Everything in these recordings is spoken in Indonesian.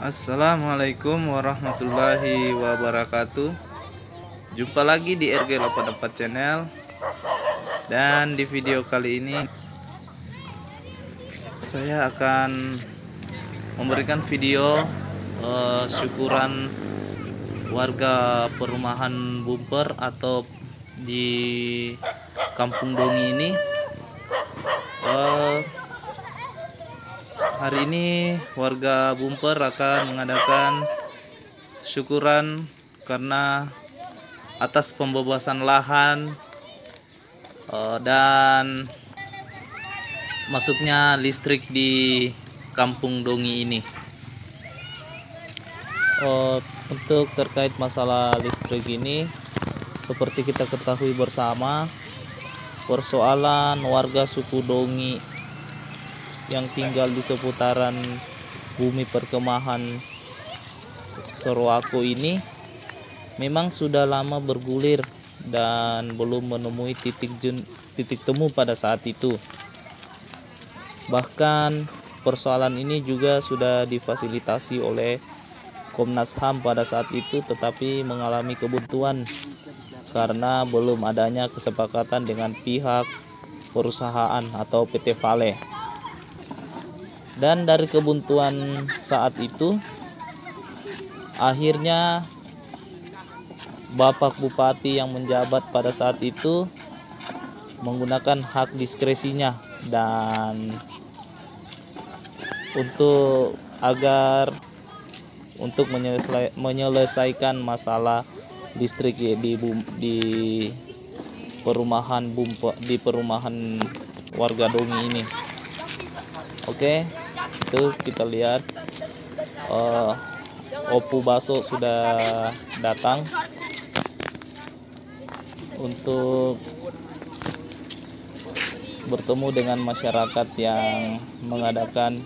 Assalamualaikum warahmatullahi wabarakatuh. Jumpa lagi di RG84 channel. Dan di video kali ini saya akan memberikan video syukuran warga perumahan Bumper atau di Kampung Dongi ini. Hari ini warga Bumper akan mengadakan syukuran karena atas pembebasan lahan dan masuknya listrik di Kampung Dongi ini. Untuk terkait masalah listrik ini, seperti kita ketahui bersama, persoalan warga suku Dongi yang tinggal di seputaran bumi perkemahan Sorowako ini memang sudah lama bergulir dan belum menemui titik temu pada saat itu. Bahkan persoalan ini juga sudah difasilitasi oleh Komnas HAM pada saat itu, tetapi mengalami kebuntuan karena belum adanya kesepakatan dengan pihak perusahaan atau PT Vale. Dan dari kebuntuan saat itu, akhirnya Bapak Bupati yang menjabat pada saat itu menggunakan hak diskresinya dan untuk menyelesaikan masalah listrik di perumahan warga Dongi ini. Oke, itu kita lihat Opu Baso sudah datang untuk bertemu dengan masyarakat yang mengadakan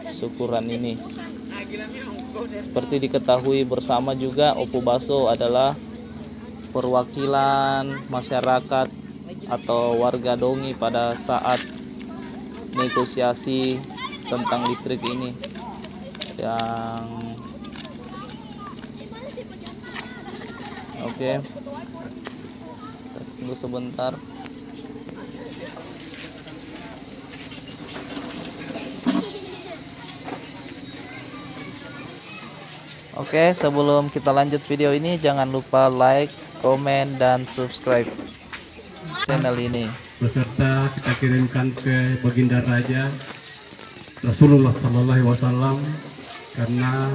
syukuran ini. Seperti diketahui bersama juga, Opu Baso adalah perwakilan masyarakat atau warga Dongi pada saat negosiasi tentang listrik ini. Oke, tunggu sebentar. Oke, sebelum kita lanjut video ini, jangan lupa like, komen, dan subscribe channel ini. Beserta kita kirimkan ke Baginda Raja Rasulullah Sallallahu Alaihi Wasallam, karena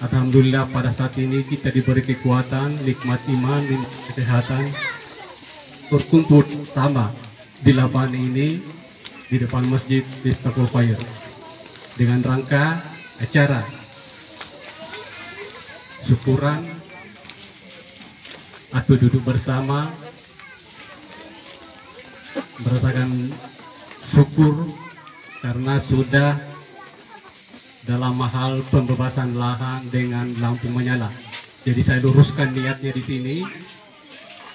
alhamdulillah pada saat ini kita diberi kekuatan, nikmat iman dan kesehatan, berkumpul sama di lapangan ini di depan Masjid Miftahul Khair dengan rangka acara syukuran atau duduk bersama, merasakan syukur karena sudah dalam hal pembebasan lahan dengan lampu menyala. Jadi saya luruskan niatnya di sini.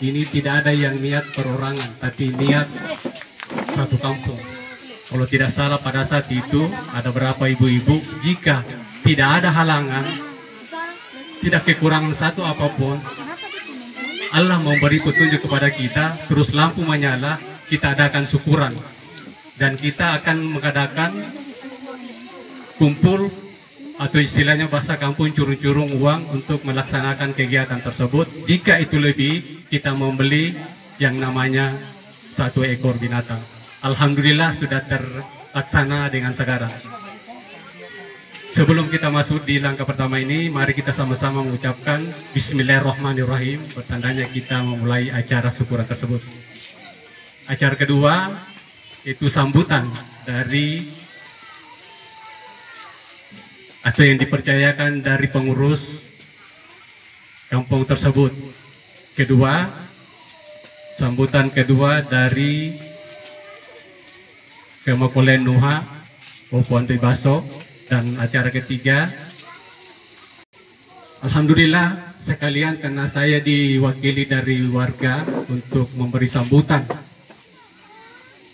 Ini tidak ada yang niat perorangan, tapi niat satu kampung. Kalau tidak salah pada saat itu ada berapa ibu-ibu, jika tidak ada halangan, tidak kekurangan satu apapun, Allah memberi petunjuk kepada kita, terus lampu menyala, kita adakan syukuran. Dan kita akan mengadakan kumpul atau istilahnya bahasa kampung curung-curung uang untuk melaksanakan kegiatan tersebut. Jika itu lebih, kita membeli yang namanya 1 ekor binatang. Alhamdulillah sudah terlaksana dengan sekarang. Sebelum kita masuk di langkah pertama ini, mari kita sama-sama mengucapkan Bismillahirrahmanirrahim. Pertandanya kita memulai acara syukuran tersebut. Acara kedua itu sambutan dari atau yang dipercayakan dari pengurus kampung tersebut. Kedua, sambutan kedua dari Kemakolen Nuha Opu Baso. Dan acara ketiga, alhamdulillah sekalian karena saya diwakili dari warga untuk memberi sambutan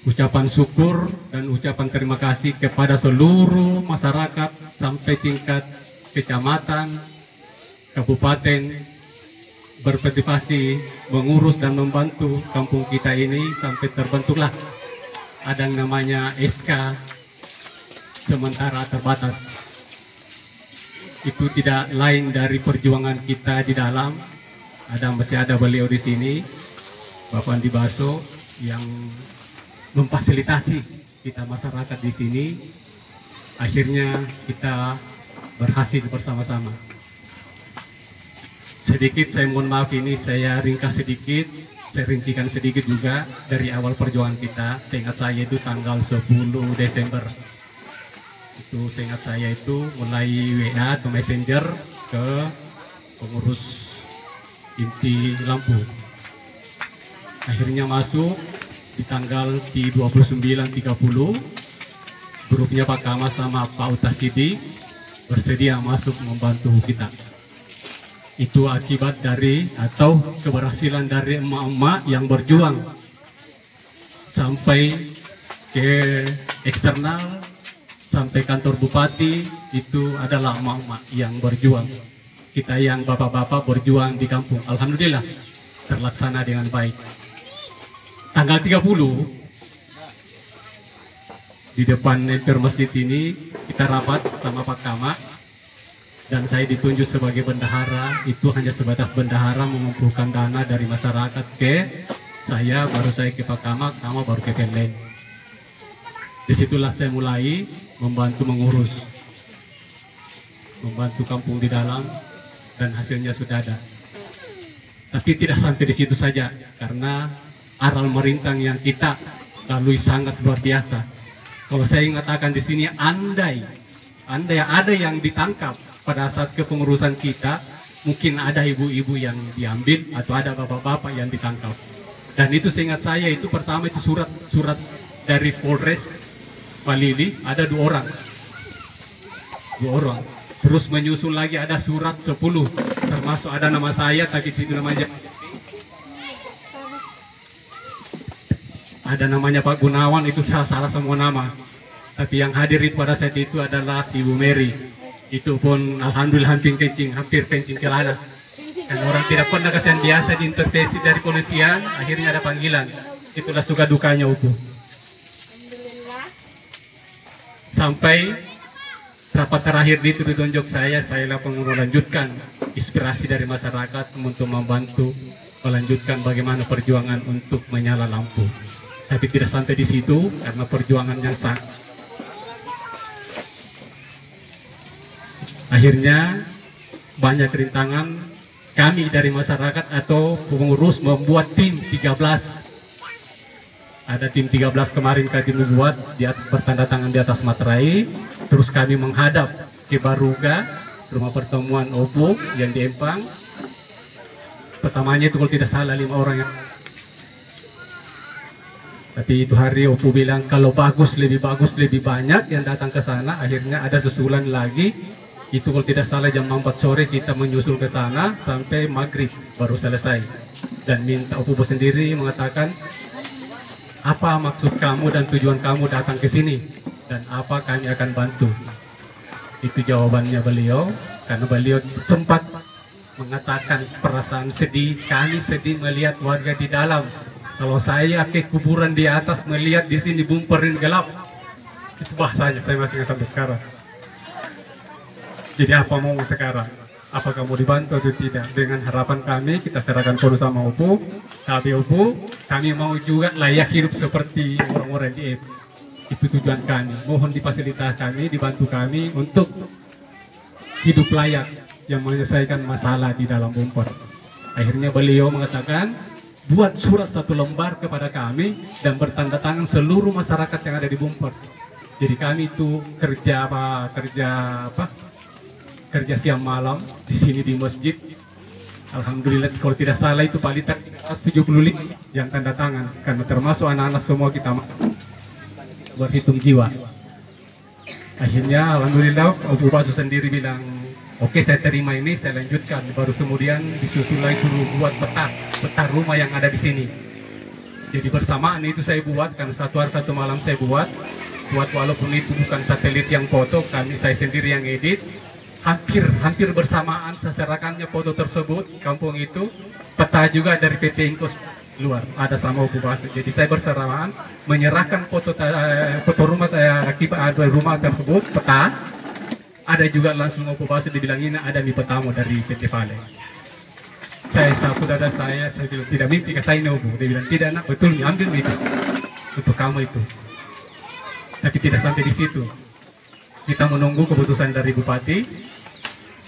ucapan syukur dan ucapan terima kasih kepada seluruh masyarakat sampai tingkat kecamatan, kabupaten berpartisipasi mengurus dan membantu kampung kita ini sampai terbentuklah ada yang namanya SK sementara terbatas. Itu tidak lain dari perjuangan kita di dalam. Masih ada beliau di sini, Bapak Andi Baso, yang memfasilitasi kita masyarakat di sini. Akhirnya kita berhasil bersama-sama. Sedikit saya mohon maaf, ini saya ringkas sedikit, saya rincikan sedikit juga dari awal perjuangan kita. Seingat saya itu tanggal 10 Desember. Itu seingat saya itu mulai WA atau Messenger ke pengurus inti Lampung. Akhirnya masuk di tanggal di 29.30, grupnya Pak Kamas sama Pak Utasidi bersedia masuk membantu kita. Itu akibat dari atau keberhasilan dari emak-emak yang berjuang sampai ke eksternal, sampai kantor bupati. Itu adalah emak-emak yang berjuang. Kita yang bapak-bapak berjuang di kampung, alhamdulillah terlaksana dengan baik. Tanggal 30 di depan emper masjid ini kita rapat sama Pak Kama dan saya ditunjuk sebagai bendahara. Itu hanya sebatas bendahara, mengumpulkan dana dari masyarakat ke saya, baru saya ke Pak Kama baru ke Pemlen. Disitulah saya mulai membantu mengurus, membantu kampung di dalam, dan hasilnya sudah ada. Tapi tidak sampai di situ saja, karena aral merintang yang kita lalui sangat luar biasa. Kalau saya mengatakan di sini, andai ada yang ditangkap pada saat kepengurusan kita, mungkin ada ibu-ibu yang diambil atau ada bapak-bapak yang ditangkap. Dan itu seingat saya itu pertama itu surat dari Polres Balili, ada 2 orang. Terus menyusul lagi ada surat 10, termasuk ada nama saya, tapi situ namanya ada namanya Pak Gunawan, itu salah semua nama. Tapi yang hadir itu pada saat itu adalah si Ibu Mary. Itu pun alhamdulillah hampir kencing celana. Dan orang tidak pernah kasihan biasa diintervensi dari polisian, akhirnya ada panggilan. Itulah suka dukanya Upu. Sampai rapat terakhir itu ditunjuk saya melanjutkan inspirasi dari masyarakat untuk membantu melanjutkan bagaimana perjuangan untuk menyala lampu. Tapi tidak sampai di situ karena perjuangan yang sangat. Akhirnya banyak rintangan, kami dari masyarakat atau pengurus membuat tim 13. Ada tim 13 kemarin kami membuat di atas, bertanda tangan di atas materai. Terus kami menghadap ke Baruga, rumah pertemuan Opo yang di Empang. Pertamanya itu kalau tidak salah 5 orang yang. Tapi itu hari Opo bilang kalau lebih bagus lebih banyak yang datang ke sana. Akhirnya ada susulan lagi. Itu kalau tidak salah jam 4 sore kita menyusul ke sana sampai maghrib baru selesai. Dan minta Opo sendiri mengatakan, apa maksud kamu dan tujuan kamu datang ke sini dan apa kami akan bantu. Itu jawabannya beliau, karena beliau sempat mengatakan perasaan sedih, kami sedih melihat warga di dalam. Kalau saya ke kuburan di atas melihat di sini bumperin gelap. Itu bahasanya, saya masih ingat sampai sekarang. Jadi apa mau sekarang? Apa kamu dibantu atau tidak? Dengan harapan kami, kita serahkan penuh sama Opo. Tapi Opo, kami mau juga layak hidup seperti orang-orang di EP. Itu tujuan kami. Mohon difasilitasi kami, dibantu kami untuk hidup layak yang menyelesaikan masalah di dalam bumper. Akhirnya beliau mengatakan, buat surat 1 lembar kepada kami dan bertanda tangan seluruh masyarakat yang ada di bumper. Jadi kami itu kerja siang malam di sini di masjid. Alhamdulillah kalau tidak salah itu paling 75 yang tanda tangan, karena termasuk anak-anak semua kita berhitung jiwa. Akhirnya alhamdulillah Opo Baso sendiri bilang, oke, saya terima ini, saya lanjutkan. Baru kemudian disusul lagi suruh buat peta rumah yang ada di sini. Jadi bersamaan itu saya buat, karena satu hari satu malam saya buat walaupun itu bukan satelit yang foto, kami saya sendiri yang edit. Hampir bersamaan seserakannya foto tersebut, kampung itu, peta juga dari PT Inkos luar, ada sama Opu Basa. Jadi saya bersamaan menyerahkan foto rumah rumah tersebut, peta, ada juga langsung Opu Basa dibilang ini ada di petamu dari PT Vale. Saya sapu dada saya bilang tidak mimpi ke saya Opu. Dia bilang tidak nak, betul ambil itu untuk kamu itu. Tapi tidak sampai di situ. Kita menunggu keputusan dari Bupati.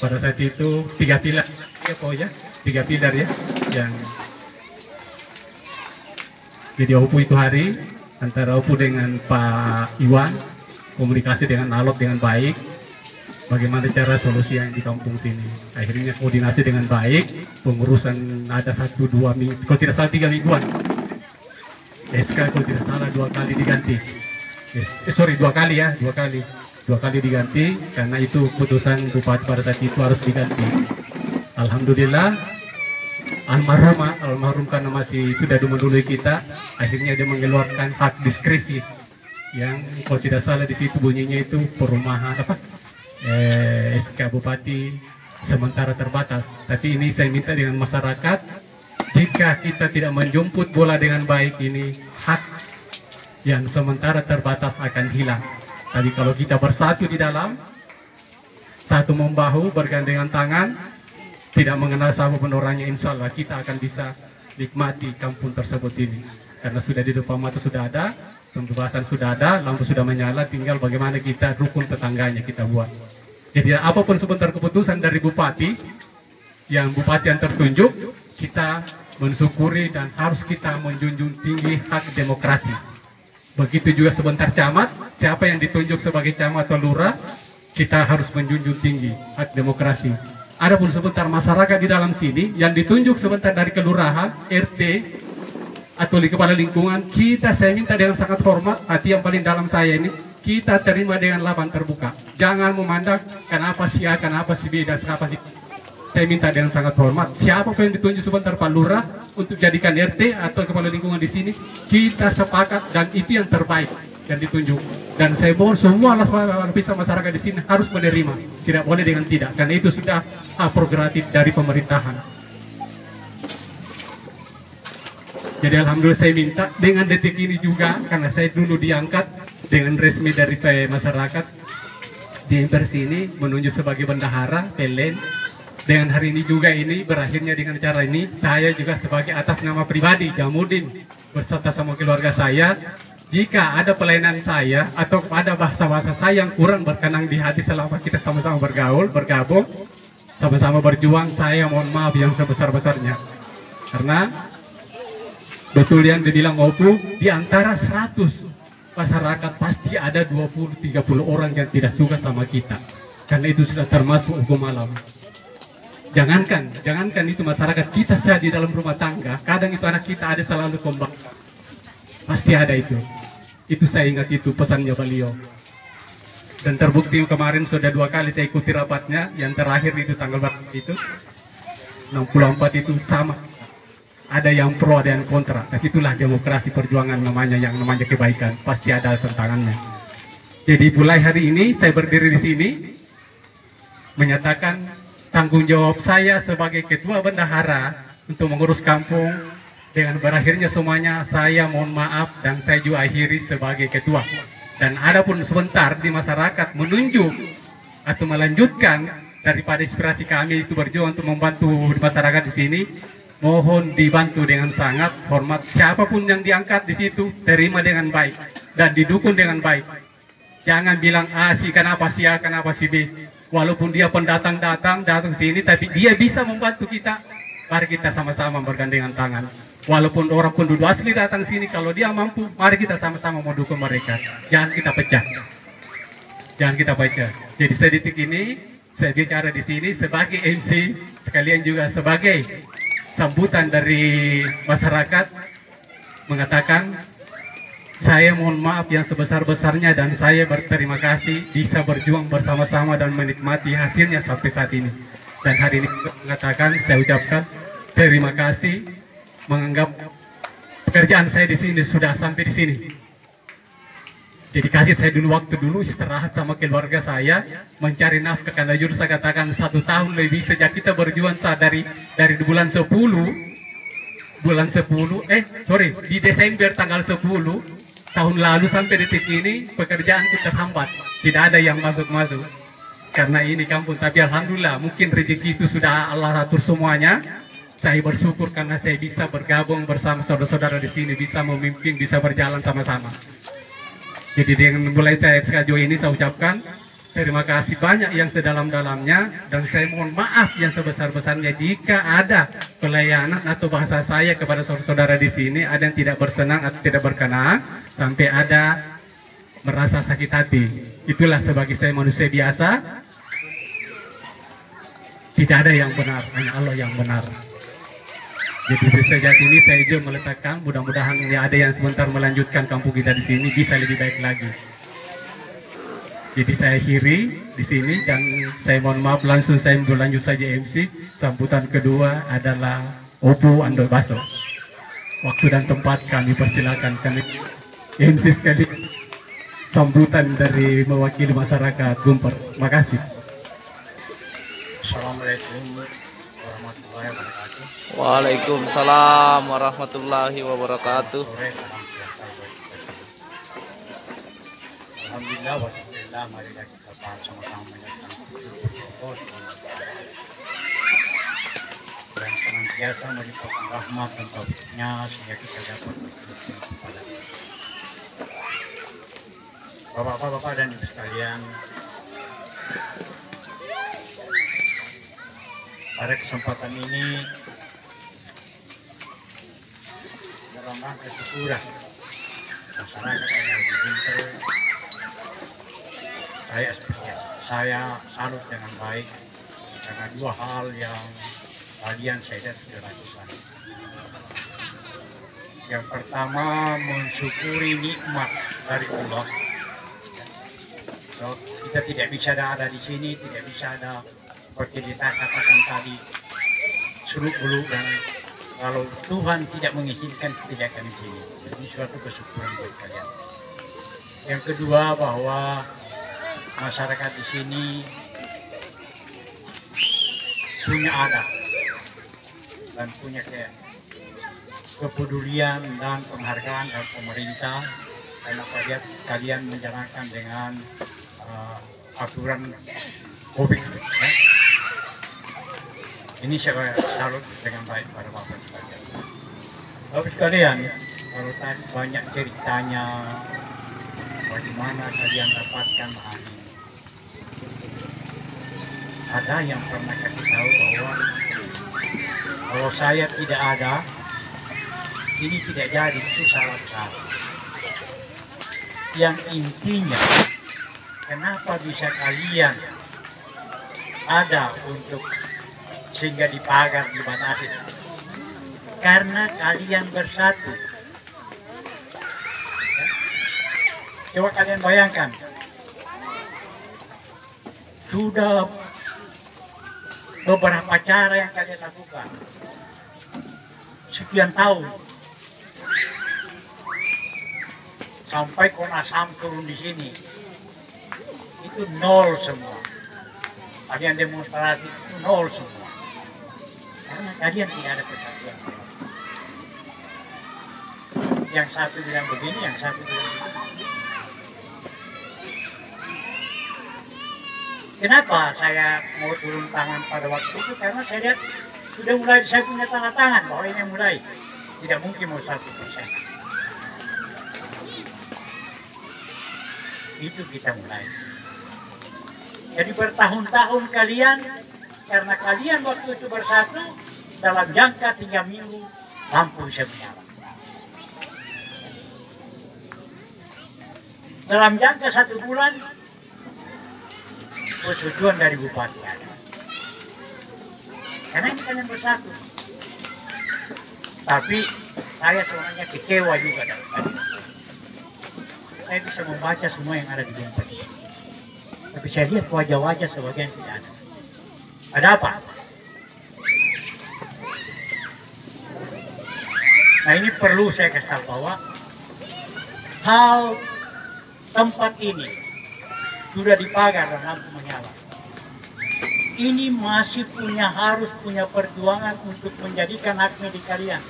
Pada saat itu 3 pilar ya pokoknya, 3 pilar ya yang jadi Opu itu hari antara Opu dengan Pak Iwan komunikasi dengan Alok dengan baik, bagaimana cara solusi yang di kampung sini. Akhirnya koordinasi dengan baik, pengurusan ada 1-2 minggu, kalau tidak salah 3 mingguan. SK kalau tidak salah 2 kali diganti. 2 kali ya, 2 kali diganti karena itu putusan Bupati pada saat itu harus diganti. Alhamdulillah almarhum karena masih sudah dulu kita, akhirnya dia mengeluarkan hak diskresi yang kalau tidak salah di situ bunyinya itu perumahan SK Bupati sementara terbatas. Tapi ini saya minta dengan masyarakat, jika kita tidak menjemput bola dengan baik, ini hak yang sementara terbatas akan hilang. Tapi kalau kita bersatu di dalam, satu membahu, bergandengan tangan, tidak mengenal siapapun orangnya, insya Allah kita akan bisa nikmati kampung tersebut ini. Karena sudah di depan mata sudah ada, pembebasan sudah ada, lampu sudah menyala, tinggal bagaimana kita rukun tetangganya kita buat. Jadi apapun sebentar keputusan dari Bupati, yang Bupati yang tertunjuk, kita mensyukuri dan harus kita menjunjung tinggi hak demokrasi. Begitu juga sebentar camat, siapa yang ditunjuk sebagai camat atau lurah, kita harus menjunjung tinggi hak demokrasi. Adapun sebentar masyarakat di dalam sini yang ditunjuk sebentar dari kelurahan, RT atau di kepala lingkungan, saya minta dengan sangat hormat, hati yang paling dalam saya ini, kita terima dengan lapang terbuka. Jangan memandang kenapa si A, kenapa si B, dan kenapa si. Saya minta dengan sangat hormat, siapa yang ditunjuk sebentar Pak Lurah untuk jadikan RT atau kepala lingkungan di sini, kita sepakat dan itu yang terbaik yang ditunjuk. Dan saya mohon semua lapisan masyarakat di sini harus menerima, tidak boleh dengan tidak, karena itu sudah hak prerogatif dari pemerintahan. Jadi alhamdulillah saya minta dengan detik ini juga, karena saya dulu diangkat dengan resmi dari masyarakat di MPR sini menunjuk sebagai bendahara PLN. Dengan hari ini juga ini berakhirnya dengan cara ini, saya juga sebagai atas nama pribadi Jamudin beserta sama keluarga saya, jika ada pelayanan saya atau ada bahasa-bahasa saya yang kurang berkenan di hati selama kita sama-sama bergaul, bergabung, sama-sama berjuang, saya mohon maaf yang sebesar-besarnya. Karena betul yang dibilang Opu, di antara 100 masyarakat pasti ada 20-30 orang yang tidak suka sama kita, karena itu sudah termasuk hukum alam. Jangankan itu masyarakat kita saja di dalam rumah tangga, kadang itu anak kita ada selalu kembang, pasti ada itu saya ingat itu pesannya beliau. Dan terbukti kemarin sudah 2 kali saya ikuti rapatnya, yang terakhir itu tanggal itu 64 itu sama, ada yang pro ada yang kontra. Tapi itulah demokrasi perjuangan namanya, yang namanya kebaikan pasti ada tantangannya. Jadi mulai hari ini saya berdiri di sini menyatakan tanggung jawab saya sebagai ketua bendahara untuk mengurus kampung. Dengan berakhirnya semuanya, saya mohon maaf dan saya juga akhiri sebagai ketua. Dan adapun sebentar di masyarakat menunjuk atau melanjutkan daripada inspirasi kami itu berjuang untuk membantu di masyarakat di sini, mohon dibantu dengan sangat hormat. Siapapun yang diangkat di situ terima dengan baik dan didukung dengan baik. Jangan bilang kenapa si A, kenapa si B. Walaupun dia pendatang datang sini, tapi dia bisa membantu kita. Mari kita sama-sama bergandengan tangan. Walaupun orang penduduk asli datang sini, kalau dia mampu, mari kita sama-sama mendukung mereka. Jangan kita pecah. Jadi sedetik ini saya bicara di sini sebagai MC, sekalian juga sebagai sambutan dari masyarakat, mengatakan saya mohon maaf yang sebesar-besarnya dan saya berterima kasih bisa berjuang bersama-sama dan menikmati hasilnya sampai saat ini. Dan hari ini mengatakan, saya ucapkan terima kasih menganggap pekerjaan saya di sini sudah sampai di sini. Jadi kasih saya dulu waktu dulu istirahat sama keluarga saya mencari nafkah, karena jujur saya katakan 1 tahun lebih sejak kita berjuang dari bulan 10 di Desember tanggal 10 tahun lalu sampai detik ini pekerjaanku terhambat, tidak ada yang masuk karena ini kampung. Tapi alhamdulillah mungkin rezeki itu sudah Allah atur semuanya. Saya bersyukur karena saya bisa bergabung bersama saudara-saudara di sini, bisa memimpin, bisa berjalan sama-sama. Jadi dengan mulai saya sejauh ini saya ucapkan terima kasih banyak yang sedalam-dalamnya, dan saya mohon maaf yang sebesar-besarnya jika ada pelayanan atau bahasa saya kepada saudara-saudara di sini ada yang tidak bersenang atau tidak berkenan sampai ada merasa sakit hati. Itulah sebagai saya manusia biasa, tidak ada yang benar, hanya Allah yang benar. Jadi sejak ini saya juga meletakkan mudah-mudahan ada yang sebentar melanjutkan kampung kita di sini bisa lebih baik lagi. Jadi saya akhiri di sini dan saya mohon maaf, langsung saya berlanjut saja MC. Sambutan kedua adalah Opu Ando Baso. Waktu dan tempat kami persilakan, kami MC sekali sambutan dari mewakili masyarakat Gumper. Makasih. Assalamualaikum warahmatullahi wabarakatuh. Waalaikumsalam warahmatullahi wabarakatuh. Sore, salam sejahtera buat kita semua. Alhamdulillah wasyukurillah, marilah kita bahas sama-sama menyatakan syukur dan senantiasa melimpahkan rahmat dan taufiknya sehingga kita dapat bersyukur kepada Allah. Bapak-bapak dan ibu sekalian, pada kesempatan ini dalam rangka syukuran masyarakat yang ada di Gumper, saya salut dengan baik karena 2 hal yang kalian saya lihat sudah lakukan. Yang pertama, mensyukuri nikmat dari Allah. So, kita tidak bisa ada di sini, tidak bisa ada seperti kita katakan tadi surut bulu, dan kalau Tuhan tidak mengizinkan tidak akan di sini. Ini suatu kesyukuran buat kalian. Yang kedua, bahwa masyarakat di sini punya adat dan punya kepedulian dan penghargaan dari pemerintah, karena saya lihat kalian menjalankan dengan aturan COVID. Ini saya salut dengan baik pada Bapak sekalian. Bapak sekalian, kalau tadi banyak ceritanya bagaimana kalian dapatkan bahan ini. Ada yang pernah kasih tahu bahwa kalau saya tidak ada, ini tidak jadi, itu salah besar. Yang intinya, kenapa bisa kalian ada untuk sehingga dipagar, dibatasi? Karena kalian bersatu. Coba kalian bayangkan, sudah beberapa cara yang kalian lakukan sekian tahun, sampai Komnas HAM turun di sini, itu nol semua. Kalian demonstrasi itu nol semua, karena kalian tidak ada persatuan. Yang satu bilang begini, yang satu bilang begini. Kenapa saya mau turun tangan pada waktu itu? Karena saya lihat sudah mulai, saya punya tanda tangan bahwa ini mulai tidak mungkin mau 1%. Itu kita mulai. Jadi bertahun-tahun kalian, karena kalian waktu itu bersatu, dalam jangka 3 minggu lampu bisa menyala. Dalam jangka 1 bulan persetujuan dari bupati ada. Karena ini kalian bersatu. Tapi saya sebenarnya kecewa juga dari sekali. Saya bisa membaca semua yang ada di Gumper. Tapi saya lihat wajah-wajah sebagian tidak ada. Ada apa? Nah ini perlu saya kasih tahu bahwa hal tempat ini sudah dipagar dan lampu menyala. Ini masih harus punya perjuangan untuk menjadikan hak milik kalian.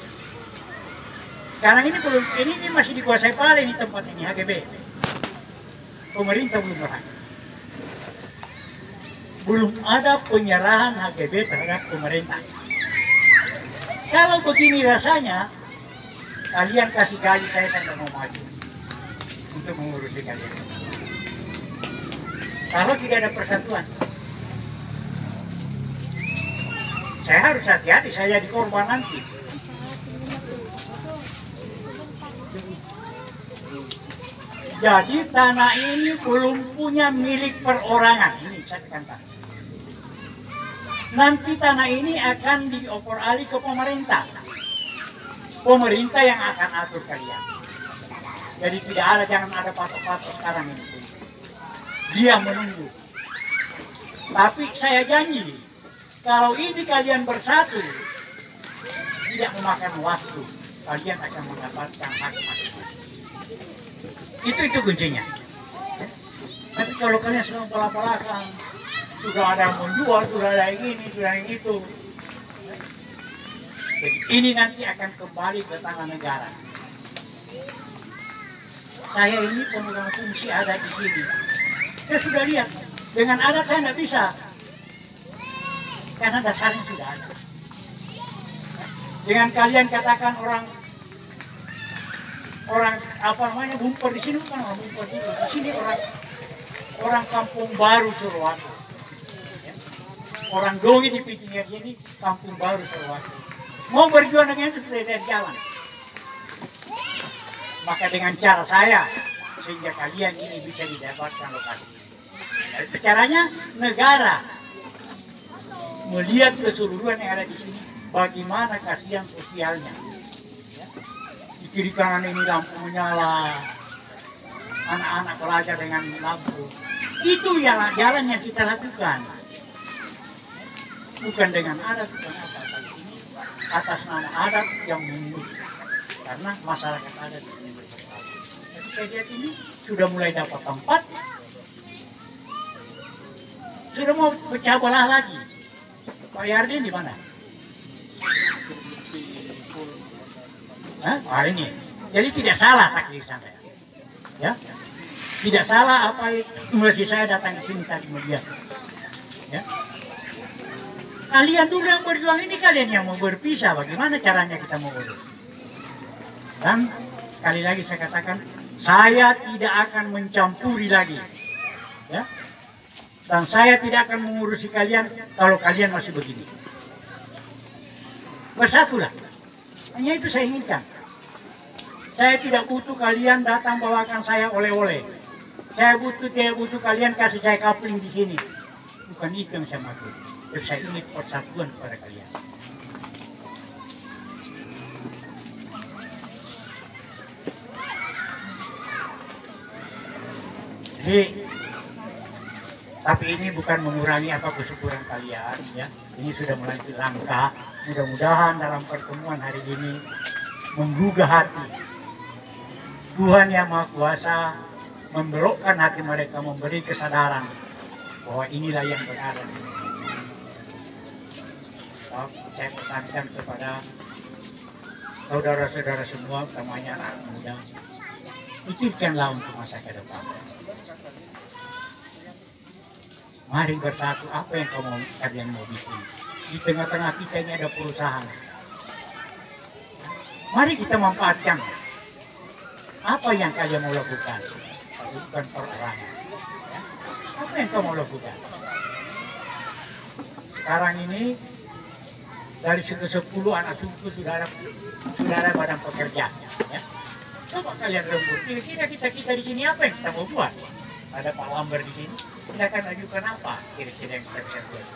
Sekarang ini belum, ini masih dikuasai Pale ini tempat ini HGB. Pemerintah belum berhak. Belum ada penyerahan HGB terhadap pemerintah. Kalau begini rasanya, kalian kasih gaji saya tidak mau maju untuk mengurusi kalian. Kalau tidak ada persatuan, saya harus hati-hati, saya jadi korban nanti. Jadi tanah ini belum punya milik perorangan, ini saya tekankan. Nanti tanah ini akan dioper alih ke pemerintah. Pemerintah yang akan atur kalian. Jadi tidak ada, jangan ada patok-patok sekarang ini. Dia menunggu. Tapi saya janji, kalau ini kalian bersatu, tidak memakan waktu, kalian akan mendapatkan hak masing-masing. Itu kuncinya. Tapi kalau kalian sedang pelak-pelakan, sudah ada yang menjual, sudah ada yang ini, sudah yang itu. Jadi ini nanti akan kembali ke tangan negara. Saya ini pemegang fungsi adat di sini. Saya sudah lihat, dengan adat saya tidak bisa. Karena dasarnya sudah ada. Dengan kalian katakan orang apa namanya bumper di sini, bukan orang bumper dulu. Di sini orang kampung baru Surwatu. Orang Dongi di pinggir sini kampung baru Surwatu. Mau berjuang dengan itu sudah dari jalan. Maka dengan cara saya sehingga kalian ini bisa didapatkan lokasi. Itu caranya negara melihat keseluruhan yang ada di sini, bagaimana kasihan sosialnya. Di kiri kanan ini lampu menyala, anak-anak belajar dengan lampu. Itu yang jalan yang kita lakukan. Bukan dengan adat, bukan apa. Tapi ini atas nama adat yang menurut. Karena masyarakat adat di sini bersatu. Tapi saya lihat ini sudah mulai dapat tempat. Sudah mau pecah belah lagi. Pak Yardin di mana? Hah? Ini. Jadi tidak salah taklisan saya. Ya. Tidak salah apa mesti saya datang ke sini tadi melihat. Ya. Kalian dulu yang berjuang ini, kalian yang mau berpisah, bagaimana caranya kita mau urus? Dan sekali lagi saya katakan, saya tidak akan mencampuri lagi. Ya. Dan saya tidak akan mengurusi kalian kalau kalian masih begini. Bersatulah. Hanya itu saya inginkan. Saya tidak butuh kalian datang bawakan saya oleh-oleh. Saya tidak butuh kalian kasih saya kapling di sini. Bukan itu yang saya maksud. Tapi saya ingin persatuan kepada kalian. Jadi, tapi ini bukan mengurangi apa kesyukuran kalian, ya. Ini sudah melanjut langkah. Mudah-mudahan dalam pertemuan hari ini menggugah hati Tuhan yang Maha Kuasa, membelokkan hati mereka, memberi kesadaran bahwa inilah yang benar. Saya pesankan kepada saudara-saudara semua, utamanya anak muda, pikirkanlah untuk masa ke depan. Mari bersatu, apa yang kalian mau bikin. Di tengah-tengah kita ini ada perusahaan. Mari kita manfaatkan. Apa yang kalian mau lakukan? Bukan perorangan. Apa yang kamu mau lakukan? Sekarang ini dari 10 anak suku sudah ada badan pekerja. Ya. Coba kalian rembuk. Kira-kira kita di sini apa yang kita mau buat? Ada Pak Lamber di sini. Kita akan ajukan apa? Kira-kira yang kita bisa buat.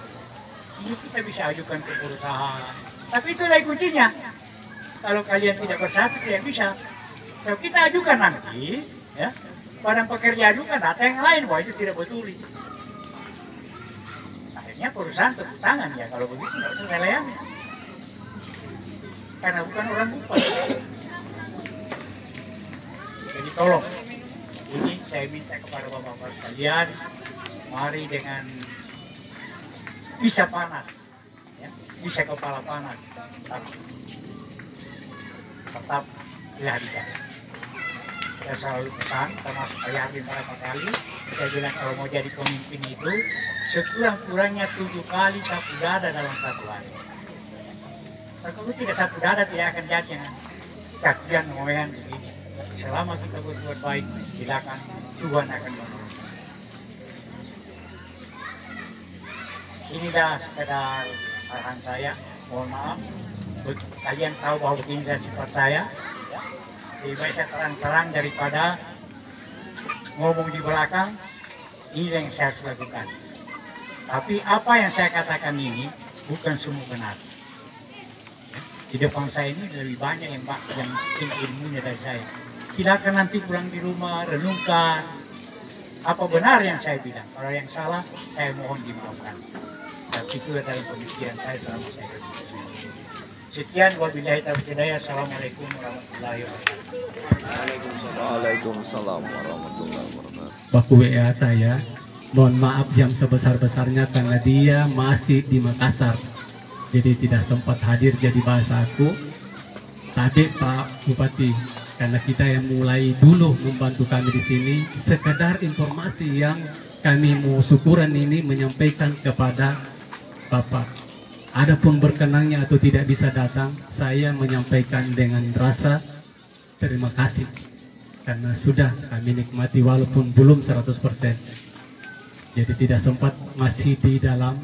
Ini kita bisa ajukan ke perusahaan. Tapi itulah kuncinya. Kalau kalian tidak bersatu tidak bisa. Kalau kita ajukan nanti, ya, badan pekerja ajukan data yang lain, wah itu tidak betul. Akhirnya perusahaan tepuk tangan ya, kalau begitu nggak usah saya layani. karena bukan orang Kupang. Jadi tolong, ini saya minta kepada bapak-bapak sekalian, mari dengan bisa panas, ya, bisa kepala panas, tetap dihadirkan. Saya selalu pesan, termasuk Pak Yardin beberapa kali, saya bilang kalau mau jadi pemimpin itu sekurang-kurangnya 7 kali sapu dada dalam satu hari. Kalau tidak sapu dada tidak akan jadi yang kakian ngomongan begini. Selama kita berbuat baik, silakan Tuhan akan menolong. Inilah sekedar arahan saya. Mohon maaf, kalian tahu bahwa beginilah sifat saya. Lebih baik saya terang-terang daripada ngomong di belakang. Ini yang saya harus lakukan. Tapi apa yang saya katakan ini bukan semua benar. Di depan saya ini lebih banyak yang tinggi ilmunya dari saya. Silakan nanti pulang di rumah, renungkan apa benar yang saya bilang. Kalau yang salah, saya mohon dimaafkan. Tapi itu adalah pemikiran saya selama saya kerja di sini. Sekian, wabillahi taufiq hidayah. Assalamualaikum warahmatullahi wabarakatuh. Waalaikumsalam warahmatullahi wabarakatuh. Baku WA saya, mohon maaf yang sebesar-besarnya karena dia masih di Makassar. Jadi tidak sempat hadir jadi bahasa aku. Tadi Pak Bupati, karena kita yang mulai dulu membantu kami di sini, sekedar informasi yang kami mau syukuran ini menyampaikan kepada Bapak. Adapun berkenannya atau tidak bisa datang, saya menyampaikan dengan rasa terima kasih karena sudah kami nikmati walaupun belum 100%. Jadi tidak sempat, masih di dalam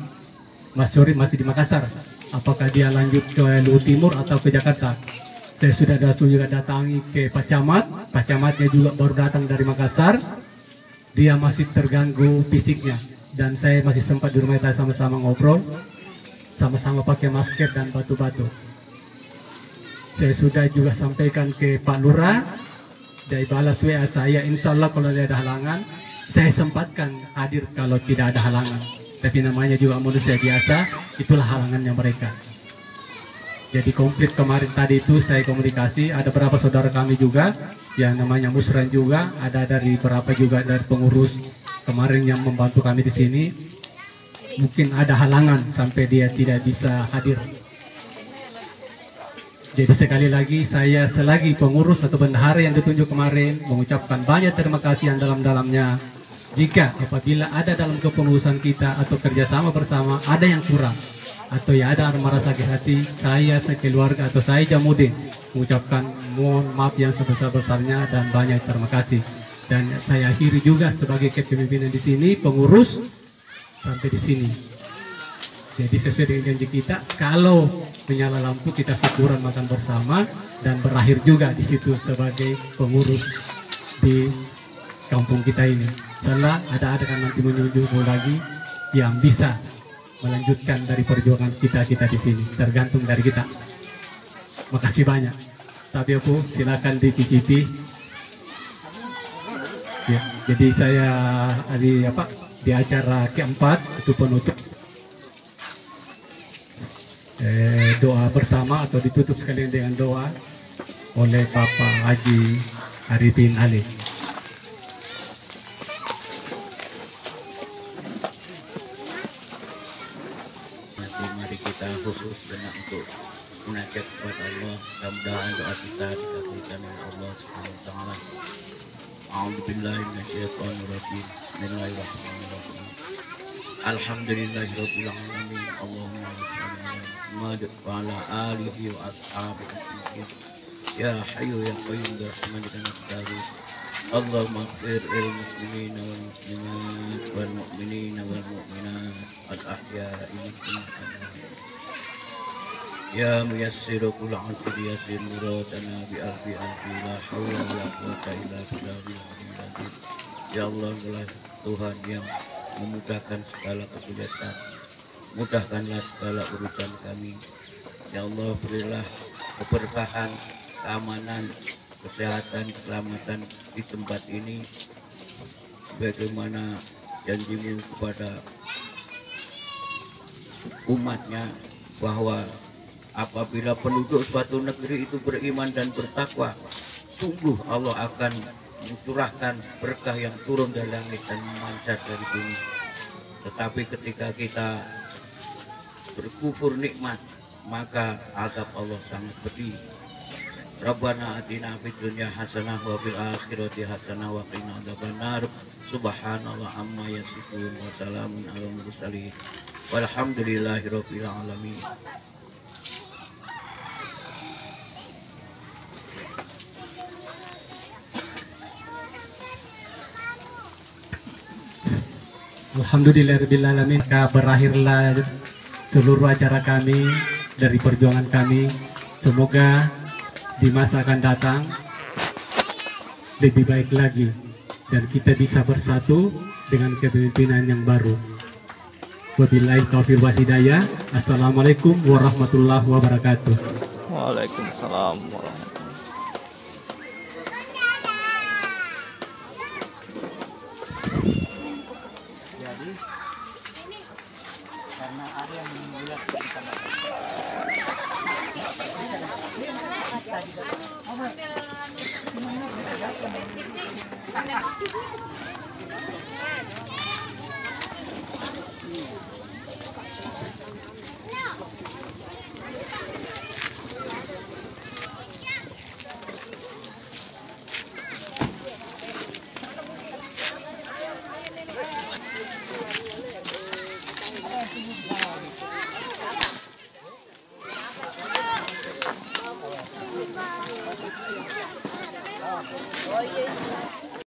masih di Makassar. Apakah dia lanjut ke Luhut Timur atau ke Jakarta? Saya sudah juga datangi ke Pak Camat. Pak Camatnya juga baru datang dari Makassar. Dia masih terganggu fisiknya dan saya masih sempat di rumah kita sama-sama ngobrol, sama-sama pakai masker dan batu-batu. Saya sudah juga sampaikan ke Pak Lurah, dari balas WA saya, insya Allah kalau ada halangan, saya sempatkan hadir kalau tidak ada halangan. Tapi namanya juga manusia biasa, itulah halangannya mereka. Jadi komplit kemarin tadi itu saya komunikasi, ada beberapa saudara kami juga, yang namanya Musran juga, ada dari beberapa juga dari pengurus kemarin yang membantu kami di sini. Mungkin ada halangan sampai dia tidak bisa hadir. Jadi sekali lagi saya selagi pengurus atau bendahara yang ditunjuk kemarin mengucapkan banyak terima kasih yang dalam-dalamnya. Jika apabila ada dalam kepengurusan kita atau kerjasama bersama ada yang kurang atau ya ada merasa sakit hati, saya sekeluarga atau saya Jamudin mengucapkan mohon maaf yang sebesar-besarnya dan banyak terima kasih. Dan saya akhiri juga sebagai kepemimpinan di sini, pengurus sampai di sini. Jadi sesuai dengan janji kita, kalau menyala lampu kita syukuran makan bersama dan berakhir juga di situ sebagai pengurus di kampung kita ini. Setelah ada kan nanti menuju lagi yang bisa melanjutkan dari perjuangan kita di sini, tergantung dari kita. Makasih banyak. Tapi aku silakan dicicipi. Ya, jadi saya di acara keempat itu penutup doa bersama atau ditutup sekalian dengan doa oleh Bapak Haji Arifin Ali. Mari kita khusus dengan untuk munajat kepada Allah. Mudah-mudahan doa kita dikabulkan oleh Allah Subhanahu wa taala. A'udzubillahi minasyaitonirrajim. Bismillahirrahmanirrahim. Alhamdulillahirabbil alamin. Allahumma shalli ala Muhammad wa ala alihi wa ashabihi ajma'in. Ya hayyu ya qayyum bi rahmatika nastaghith. Allahumma ighfir lil muslimin wal muslimat wal mu'minin wal mu'minat al ahya'i minhum wal amwat. Ya muyassiru kull 'asri yassir muradana bi alfi la haula wala quwwata illa billahi. Ya Allah, Tuhan yang memudahkan segala kesulitan, mudahkanlah segala urusan kami. Ya Allah, berilah keberkahan, keamanan, kesehatan, keselamatan di tempat ini sebagaimana janjimu kepada umatnya bahwa Apabila penduduk suatu negeri itu beriman dan bertakwa, sungguh Allah akan mencurahkan berkah yang turun dari langit dan memancar dari bumi. Tetapi ketika kita berkufur nikmat, maka azab Allah sangat pedih. Rabbana atina fid dunya hasanah wa fil akhirati hasanah wa qina adzabannar. Subhanallah amma yasifun wa salamun alal mursalin walhamdulillahirabbil alamin. Alhamdulillahirrahmanirrahim. Berakhirlah seluruh acara kami dari perjuangan kami. Semoga di masa akan datang lebih baik lagi dan kita bisa bersatu dengan kepemimpinan yang baru. Wabillahi taufiq wal hidayah. Assalamualaikum warahmatullahi wabarakatuh. Waalaikumsalam warahmatullahi. Karena ada yang melihat kita